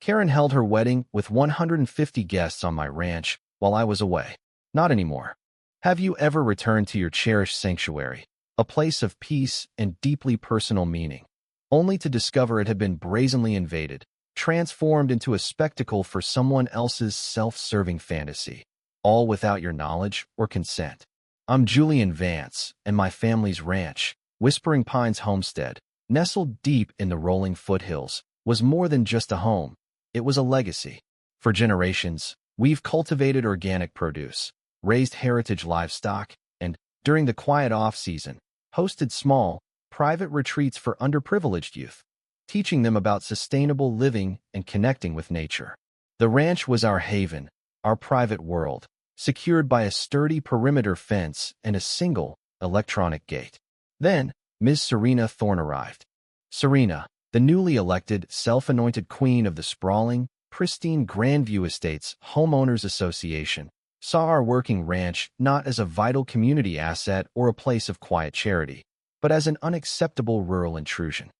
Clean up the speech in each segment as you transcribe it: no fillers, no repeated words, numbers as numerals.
Karen held her wedding with 150 guests on my ranch while I was away. Not anymore. Have you ever returned to your cherished sanctuary, a place of peace and deeply personal meaning, only to discover it had been brazenly invaded, transformed into a spectacle for someone else's self-serving fantasy, all without your knowledge or consent? I'm Julian Vance, and my family's ranch, Whispering Pines Homestead, nestled deep in the rolling foothills, was more than just a home. It was a legacy. For generations, we've cultivated organic produce, raised heritage livestock, and, during the quiet off-season, hosted small, private retreats for underprivileged youth, teaching them about sustainable living and connecting with nature. The ranch was our haven, our private world, secured by a sturdy perimeter fence and a single, electronic gate. Then, Ms. Serena Thorne arrived. Serena, the newly elected, self-anointed queen of the sprawling, pristine Grandview Estates Homeowners Association, saw our working ranch not as a vital community asset or a place of quiet charity, but as an unacceptable rural intrusion.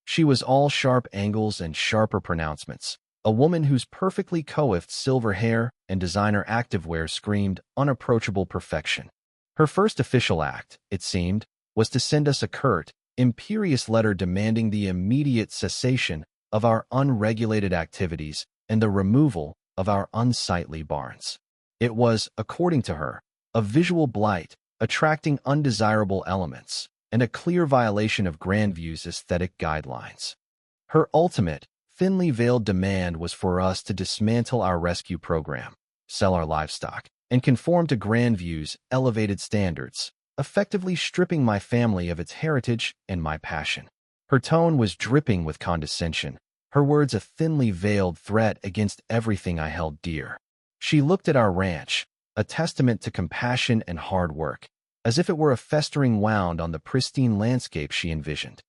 She was all sharp angles and sharper pronouncements, a woman whose perfectly coiffed silver hair and designer activewear screamed unapproachable perfection. Her first official act, it seemed, was to send us a curt, imperious letter demanding the immediate cessation of our unregulated activities and the removal of our unsightly barns. It was, according to her, a visual blight, attracting undesirable elements, and a clear violation of Grandview's aesthetic guidelines. Her ultimate, thinly veiled demand was for us to dismantle our rescue program, sell our livestock, and conform to Grandview's elevated standards, effectively stripping my family of its heritage and my passion. Her tone was dripping with condescension, her words a thinly veiled threat against everything I held dear. She looked at our ranch, a testament to compassion and hard work, as if it were a festering wound on the pristine landscape she envisioned.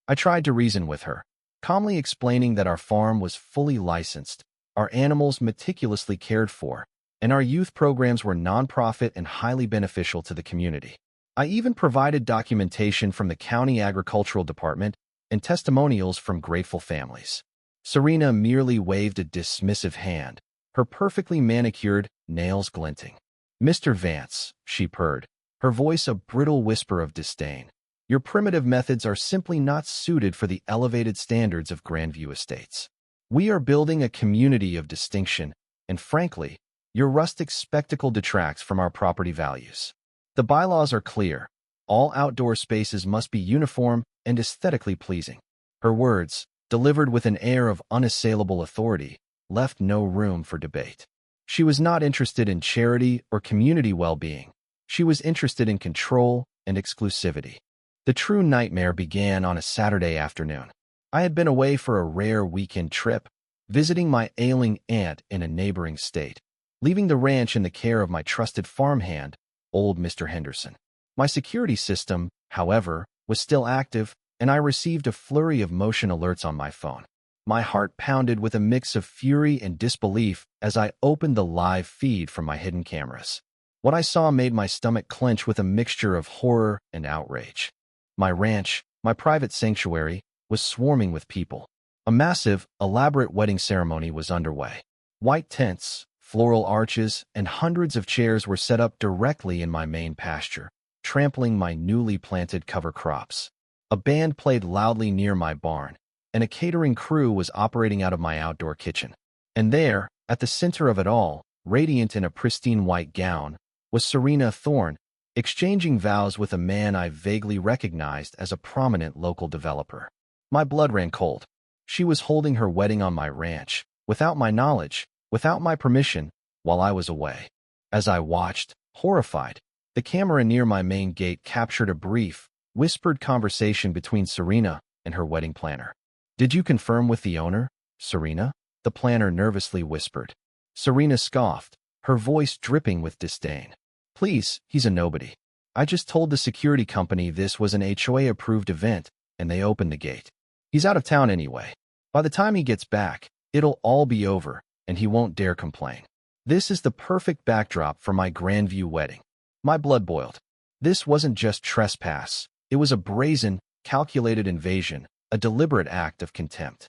I tried to reason with her, calmly explaining that our farm was fully licensed, our animals meticulously cared for, and our youth programs were nonprofit and highly beneficial to the community. I even provided documentation from the county agricultural department and testimonials from grateful families. Serena merely waved a dismissive hand, her perfectly manicured nails glinting. "Mr. Vance," she purred, her voice a brittle whisper of disdain, "your primitive methods are simply not suited for the elevated standards of Grandview Estates. We are building a community of distinction, and frankly, your rustic spectacle detracts from our property values. The bylaws are clear. All outdoor spaces must be uniform and aesthetically pleasing." Her words, delivered with an air of unassailable authority, left no room for debate. She was not interested in charity or community well-being. She was interested in control and exclusivity. The true nightmare began on a Saturday afternoon. I had been away for a rare weekend trip, visiting my ailing aunt in a neighboring state, leaving the ranch in the care of my trusted farmhand, old Mr. Henderson. My security system, however, was still active, and I received a flurry of motion alerts on my phone. My heart pounded with a mix of fury and disbelief as I opened the live feed from my hidden cameras. What I saw made my stomach clench with a mixture of horror and outrage. My ranch, my private sanctuary, was swarming with people. A massive, elaborate wedding ceremony was underway. White tents, floral arches, and hundreds of chairs were set up directly in my main pasture, trampling my newly planted cover crops. A band played loudly near my barn, and a catering crew was operating out of my outdoor kitchen. And there, at the center of it all, radiant in a pristine white gown, was Serena Thorne, exchanging vows with a man I vaguely recognized as a prominent local developer. My blood ran cold. She was holding her wedding on my ranch, without my knowledge, without my permission, while I was away. As I watched, horrified, the camera near my main gate captured a brief, whispered conversation between Serena and her wedding planner. "Did you confirm with the owner, Serena?" the planner nervously whispered. Serena scoffed, her voice dripping with disdain. "Please, he's a nobody. I just told the security company this was an HOA-approved event, and they opened the gate. He's out of town anyway. By the time he gets back, it'll all be over, and he won't dare complain. This is the perfect backdrop for my Grandview wedding." My blood boiled. This wasn't just trespass. It was a brazen, calculated invasion, a deliberate act of contempt.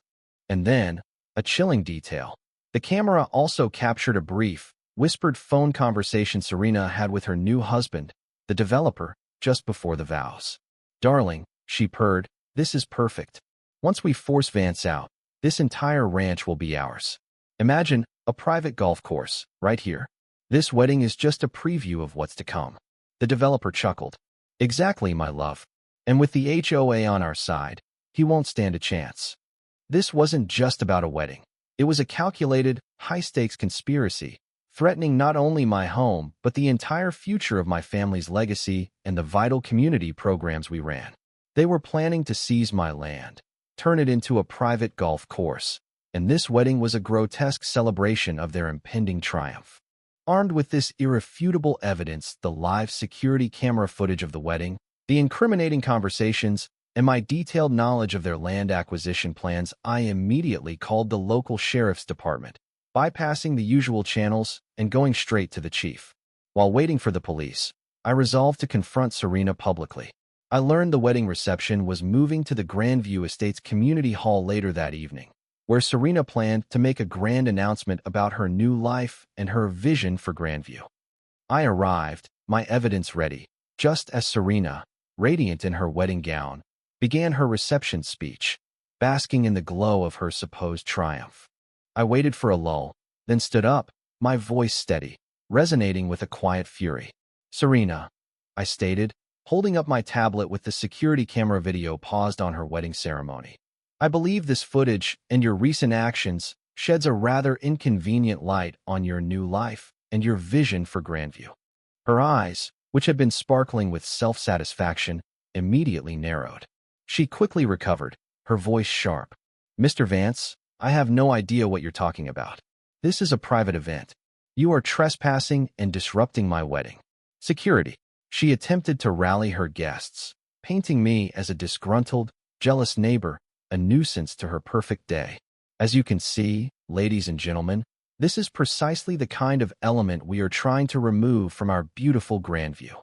And then, A chilling detail. The camera also captured a brief, whispered phone conversation Serena had with her new husband, the developer, just before the vows. "Darling," she purred, "this is perfect. Once we force Vance out, this entire ranch will be ours. Imagine a private golf course, right here. This wedding is just a preview of what's to come." The developer chuckled. "Exactly, my love. And with the HOA on our side, he won't stand a chance." This wasn't just about a wedding. It was a calculated, high-stakes conspiracy, threatening not only my home but the entire future of my family's legacy and the vital community programs we ran. They were planning to seize my land, turn it into a private golf course, and this wedding was a grotesque celebration of their impending triumph. Armed with this irrefutable evidence, the live security camera footage of the wedding, the incriminating conversations, and my detailed knowledge of their land acquisition plans, I immediately called the local sheriff's department, bypassing the usual channels and going straight to the chief. While waiting for the police, I resolved to confront Serena publicly. I learned the wedding reception was moving to the Grandview Estates Community Hall later that evening, where Serena planned to make a grand announcement about her new life and her vision for Grandview. I arrived, my evidence ready, just as Serena, radiant in her wedding gown, began her reception speech, basking in the glow of her supposed triumph. I waited for a lull, then stood up, my voice steady, resonating with a quiet fury. "Serena," I stated, holding up my tablet with the security camera video paused on her wedding ceremony. "I believe this footage and your recent actions sheds a rather inconvenient light on your new life and your vision for Grandview." Her eyes, which had been sparkling with self-satisfaction, immediately narrowed. She quickly recovered, her voice sharp. "Mr. Vance, I have no idea what you're talking about. This is a private event. You are trespassing and disrupting my wedding." "Security." She attempted to rally her guests, painting me as a disgruntled, jealous neighbor, a nuisance to her perfect day. "As you can see, ladies and gentlemen, this is precisely the kind of element we are trying to remove from our beautiful Grandview."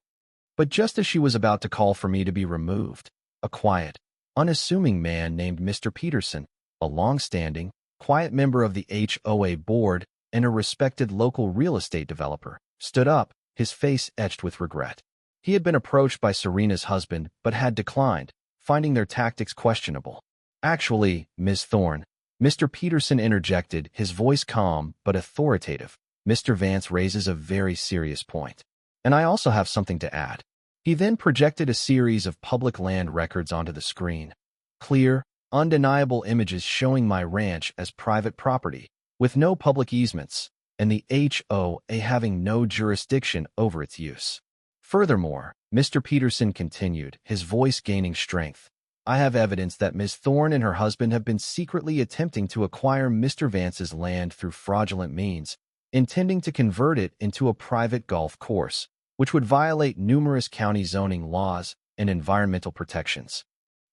But just as she was about to call for me to be removed, a quiet, unassuming man named Mr. Peterson, a long-standing, quiet member of the HOA board and a respected local real estate developer, stood up, his face etched with regret. He had been approached by Serena's husband but had declined, finding their tactics questionable. "Actually, Ms. Thorne," Mr. Peterson interjected, his voice calm but authoritative, "Mr. Vance raises a very serious point. And I also have something to add." He then projected a series of public land records onto the screen. Clear, undeniable images showing my ranch as private property, with no public easements, and the HOA having no jurisdiction over its use. Furthermore, Mr. Peterson continued, his voice gaining strength, "I have evidence that Ms. Thorne and her husband have been secretly attempting to acquire Mr. Vance's land through fraudulent means, intending to convert it into a private golf course, which would violate numerous county zoning laws and environmental protections."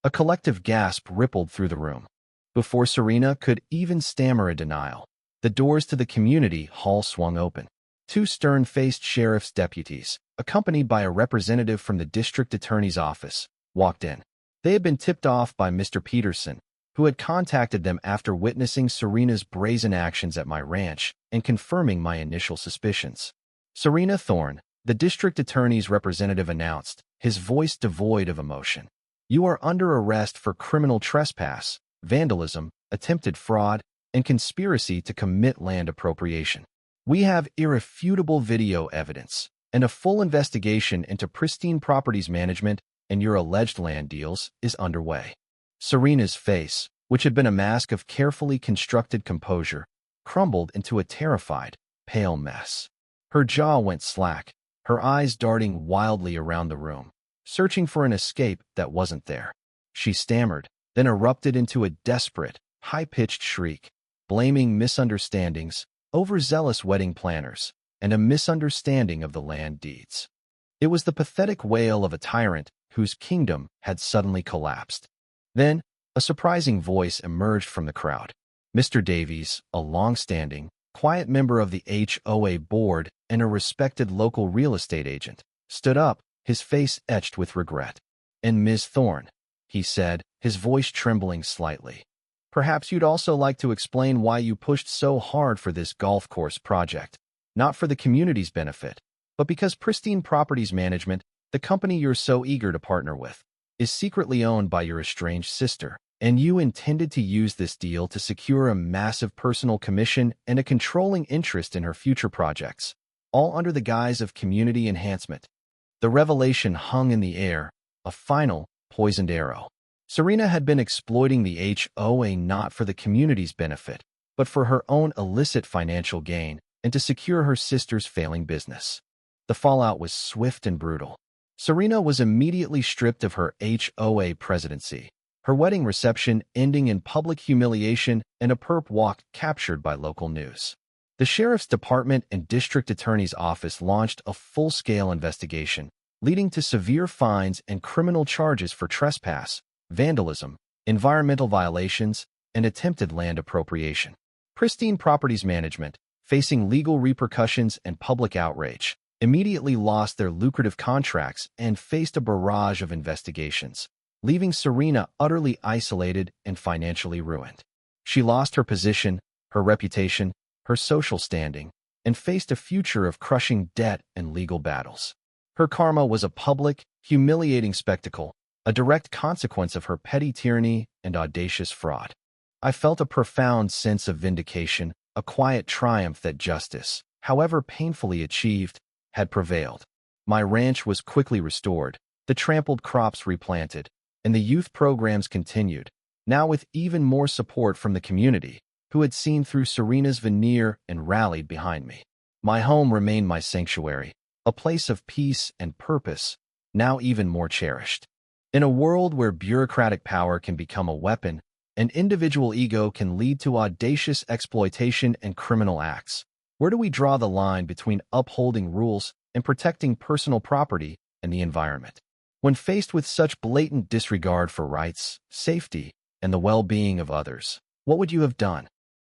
A collective gasp rippled through the room. Before Serena could even stammer a denial, the doors to the community hall swung open. Two stern-faced sheriff's deputies, accompanied by a representative from the district attorney's office, walked in. They had been tipped off by Mr. Peterson, who had contacted them after witnessing Serena's brazen actions at my ranch and confirming my initial suspicions. "Serena Thorne," the district attorney's representative announced, his voice devoid of emotion, "you are under arrest for criminal trespass, vandalism, attempted fraud, and conspiracy to commit land appropriation. We have irrefutable video evidence, and a full investigation into pristine properties management and your alleged land deals is underway." Serena's face, which had been a mask of carefully constructed composure, crumbled into a terrified, pale mess. Her jaw went slack, her eyes darting wildly around the room, searching for an escape that wasn't there. She stammered, then erupted into a desperate, high-pitched shriek, blaming misunderstandings, overzealous wedding planners, and a misunderstanding of the land deeds. It was the pathetic wail of a tyrant whose kingdom had suddenly collapsed. Then, a surprising voice emerged from the crowd. Mr. Davies, a long-standing, quiet member of the HOA board and a respected local real estate agent, stood up, his face etched with regret. "And Ms. Thorne," he said, his voice trembling slightly. Perhaps you'd also like to explain why you pushed so hard for this golf course project, not for the community's benefit, but because Pristine Properties Management, the company you're so eager to partner with, is secretly owned by your estranged sister, and you intended to use this deal to secure a massive personal commission and a controlling interest in her future projects, all under the guise of community enhancement. The revelation hung in the air, a final, poisoned arrow. Serena had been exploiting the HOA not for the community's benefit, but for her own illicit financial gain and to secure her sister's failing business. The fallout was swift and brutal. Serena was immediately stripped of her HOA presidency, her wedding reception ending in public humiliation and a perp walk captured by local news. The sheriff's department and district attorney's office launched a full-scale investigation, leading to severe fines and criminal charges for trespass, vandalism, environmental violations, and attempted land appropriation. Pristine Properties Management, facing legal repercussions and public outrage, immediately lost their lucrative contracts and faced a barrage of investigations, leaving Serena utterly isolated and financially ruined. She lost her position, her reputation, her social standing, and faced a future of crushing debt and legal battles. Her karma was a public, humiliating spectacle, a direct consequence of her petty tyranny and audacious fraud. I felt a profound sense of vindication, a quiet triumph that justice, however painfully achieved, had prevailed. My ranch was quickly restored, the trampled crops replanted, and the youth programs continued, now with even more support from the community, who had seen through Serena's veneer and rallied behind me. My home remained my sanctuary, a place of peace and purpose, now even more cherished. In a world where bureaucratic power can become a weapon, and individual ego can lead to audacious exploitation and criminal acts, where do we draw the line between upholding rules and protecting personal property and the environment? When faced with such blatant disregard for rights, safety, and the well-being of others, what would you have done?